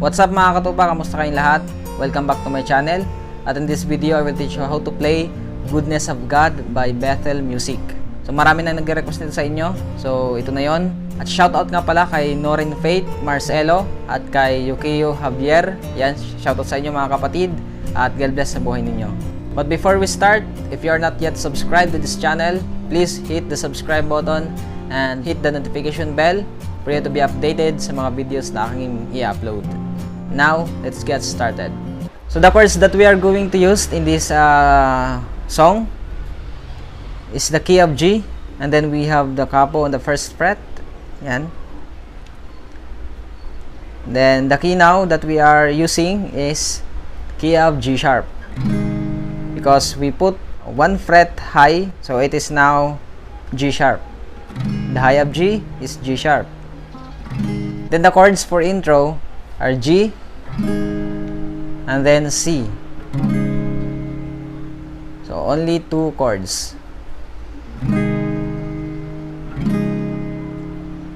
What's up mga katupa? Kamusta kayong lahat? Welcome back to my channel. At in this video, I will teach you how to play Goodness of God by Bethel Music. So marami na nagre-request nito sa inyo. So ito na yon. At shoutout nga pala kay Norin Faith Marcelo at kay Yukio Javier. Yan, shoutout sa inyo mga kapatid. At God bless sa buhay ninyo. But before we start, if you are not yet subscribed to this channel, please hit the subscribe button and hit the notification bell for you to be updated sa mga videos na aking i-upload. Now, let's get started. So the chords that we are going to use in this song is the key of G, and then we have the capo on the first fret. Yan. Then the key now that we are using is key of G sharp, because we put one fret high, so it is now G sharp. The high of G is G sharp. Then the chords for intro are G and then C. So only two chords.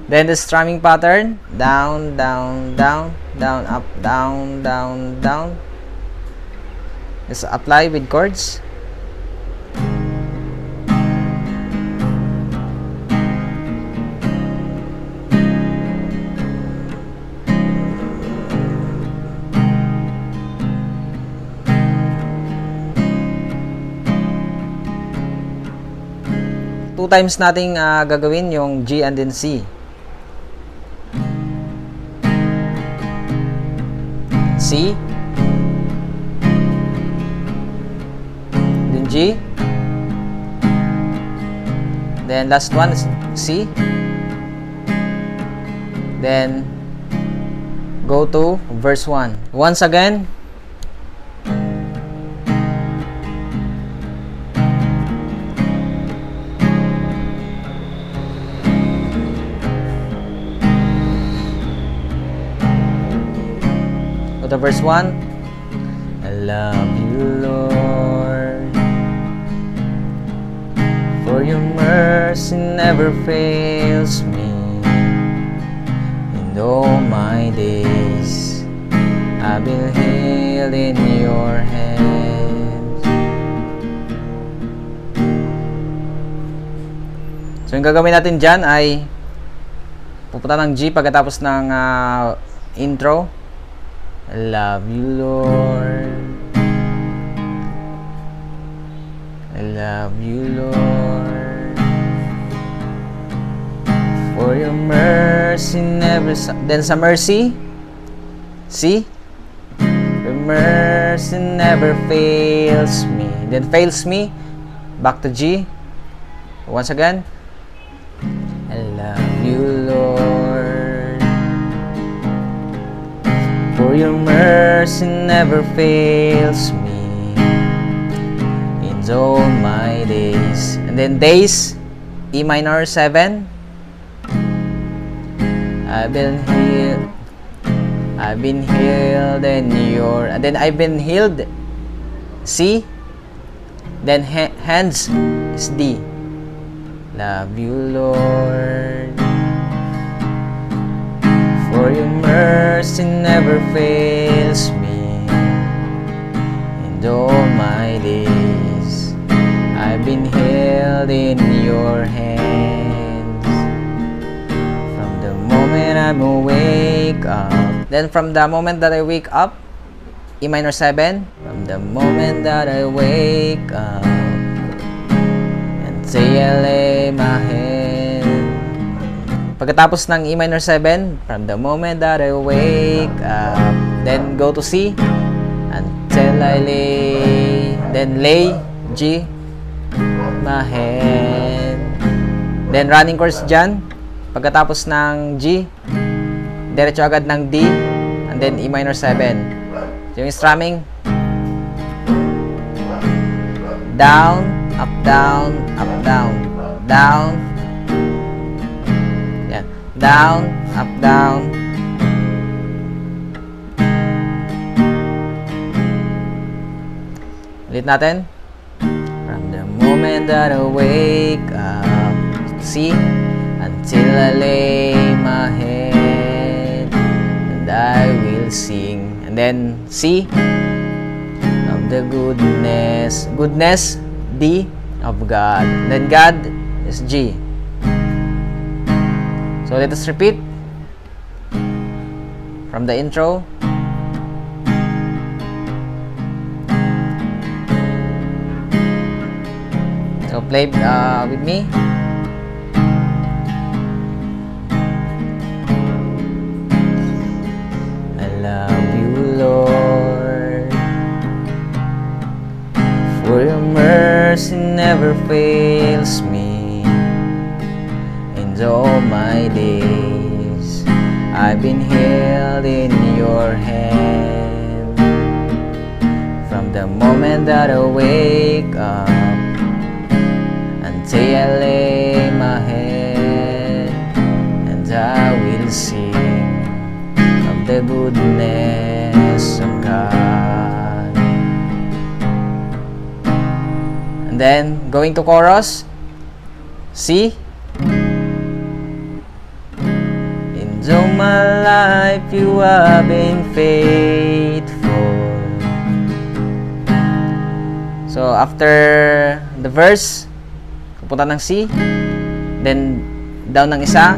Then the strumming pattern, down, down, down, down, up, down, down, down. Just apply with chords. Two times nating gagawin yung G and then C. C, then G, then last one is C, then go to verse 1. Once again, go to verse 1. I love you, Lord, for your mercy never fails me. In all my days I've been held in your hands. So yung gagawin natin dyan ay pupunta ng G pagkatapos ng intro. I love you, Lord. I love you, Lord, for your mercy never. Then sa mercy, see, your mercy never fails me. Then fails me, back to G. Once again, I love you, Lord, for your mercy never fails me in all my days. And then days, E minor 7. I've been healed in your, and then I've been healed, C. Then hands is D. Love you, Lord, for your mercy never fails me in all my days. I've been held in your hands from the moment I'm awake up. Then from the moment that I wake up, E minor 7. From the moment that I wake up until I lay my head. Pagkatapos ng E minor 7, from the moment that I wake up, then go to C until I lay, then lay G my head. Then running chords dyan, pagkatapos ng G, diretso agad ng D and then E minor 7. So yung strumming, down, up, down, up, down, down, down, up, down. Ulit natin. From the moment that I wake up, see, until I lay my head, and I will will sing. And then C, of the goodness, D, of God. And then God is G. So let us repeat from the intro. So play with me. I love you, Lord, for your mercy never fails me. And all my days I've been held in your hand. From the moment that I wake up until I lay my head, and I will sing of the goodness of God. And then going to chorus, C. In all my life you have been faithful. So after the verse, pupunta ng C, then down ng isa.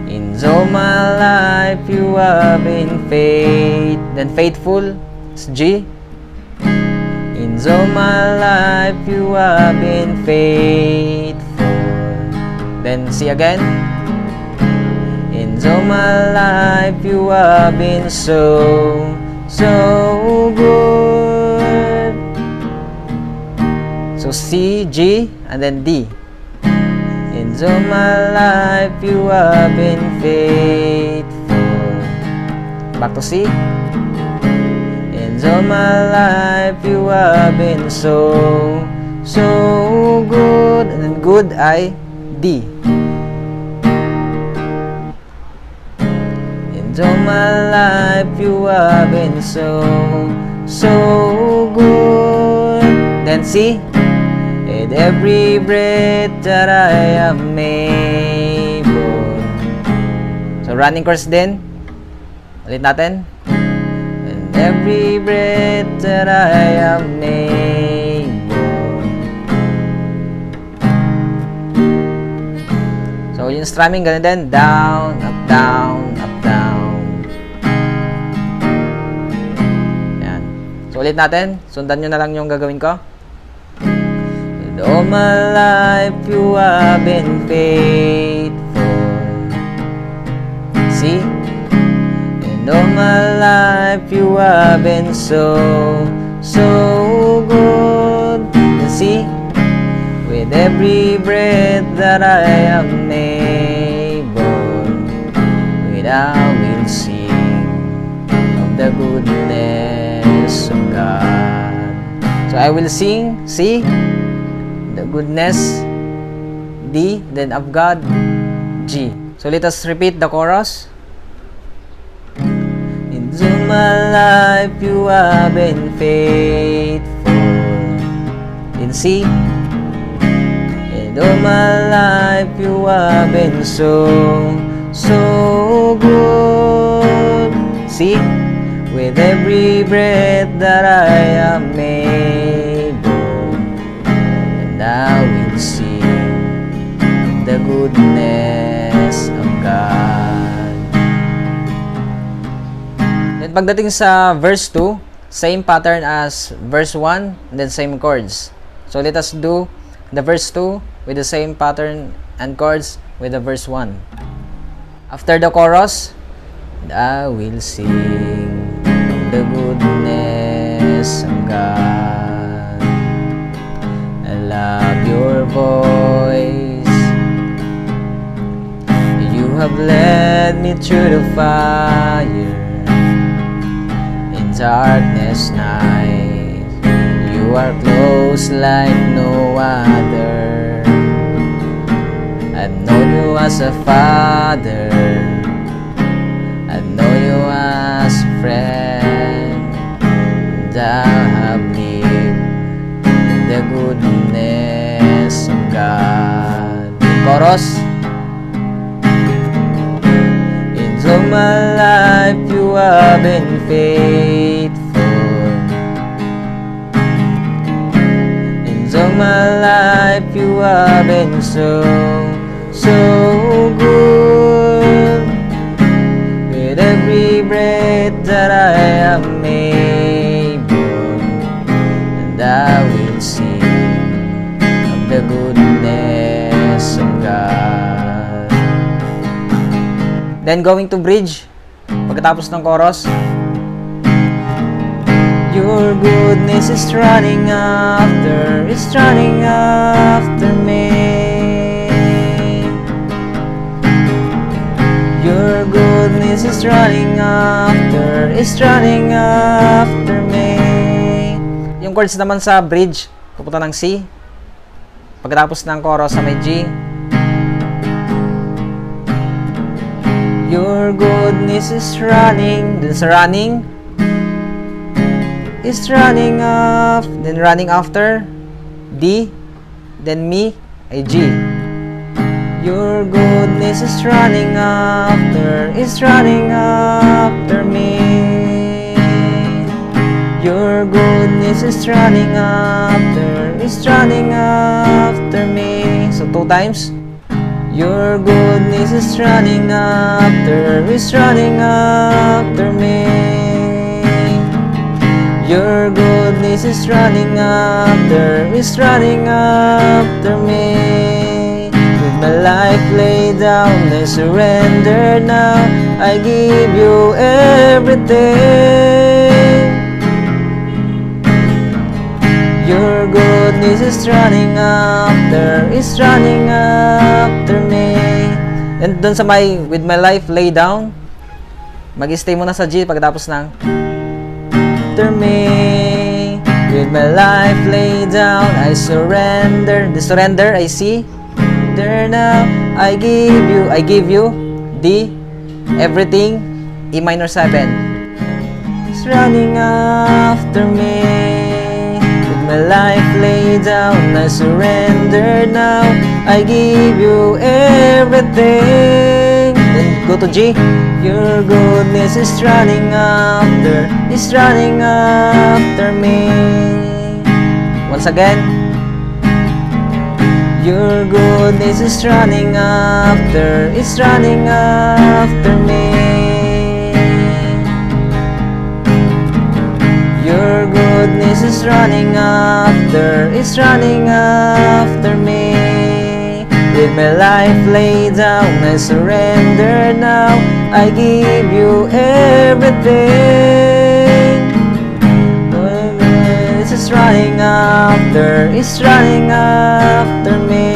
In all my life you have been faithful is G. In all my life you have been faithful. Then C again. In all my life you have been so good. So C, G, and then D. In all my life you have been faithful. Back to C. In all my life you have been so good. And then good I, D. In all my life you have been so good. Then C. With every breath that I am able. So running chorus din. Ulit natin. And every breath that I am able. So yung strumming ganun din. Down, up, down, up, down. Yan. So ulit natin. Sundan nyo na lang yung gagawin ko. All my life you have been faithful. See? And all my life you have been so good. And see? With every breath that I am able, with I will sing of the goodness of God. So I will sing, see? The goodness, D, then of God, G. So let us repeat the chorus. In all my life you have been faithful. In C. In all my life you have been so good. See, with every breath that I am able, I will sing the goodness of God. Then pagdating sa verse 2, same pattern as verse 1, and then same chords. So let us do the verse 2 with the same pattern and chords with the verse 1. After the chorus, I will sing the goodness of God. I love your voice. You have led me through the fire in darkness night. You are close like no other. I've known you as a father. I've known you as a friend. And I have lived the goodness of God. Chorus. In all my life you have have been faithful. And all my life you have been so good. With every breath that I am able, and I will sing of the goodness of God. Then going to bridge, pagkatapos ng chorus, your goodness is running after me. Your goodness is running after me. Yung chords naman sa bridge, pupunta ng C. Pagkatapos ng chorus sa may G. Your goodness is running. Dun sa running, is running off. Then running after D. Then me ay G. Your goodness is running after me. Your goodness is running after me. So 2 times. Your goodness is running after me. Your goodness is running after me. With my life laid down, I surrender now. I give you everything. Your goodness is running after me. And dun sa may with my life laid down, mag-stay muna sa G pagkatapos ng after me. With my life laid down, I surrender. The surrender I see. There now, I give you D, everything, E minor 7. It's running after me. With my life laid down, I surrender now. I give you everything. Then go to G. Your goodness is running after me. Once again. Your goodness is running after me. Your goodness is running after me. With my life laid down, I surrender now. I give you everything. It's running after me.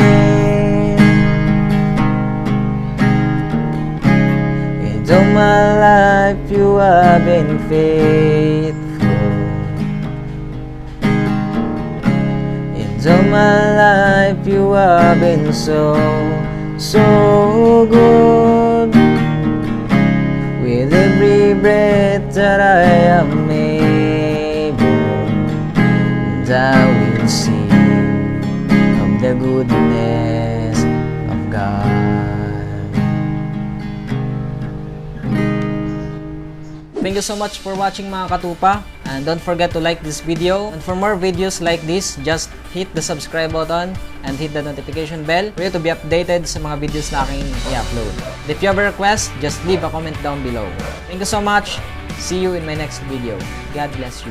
And all my life you have been faithful. And all my life you have been so good. With every breath that I am able, I will sing of the goodness of God. Thank you so much for watching mga katupa, and don't forget to like this video, and for more videos like this, just hit the subscribe button and hit the notification bell for you to be updated sa mga videos na aking i-upload. If you have a request, just leave a comment down below. Thank you so much. See you in my next video. God bless you.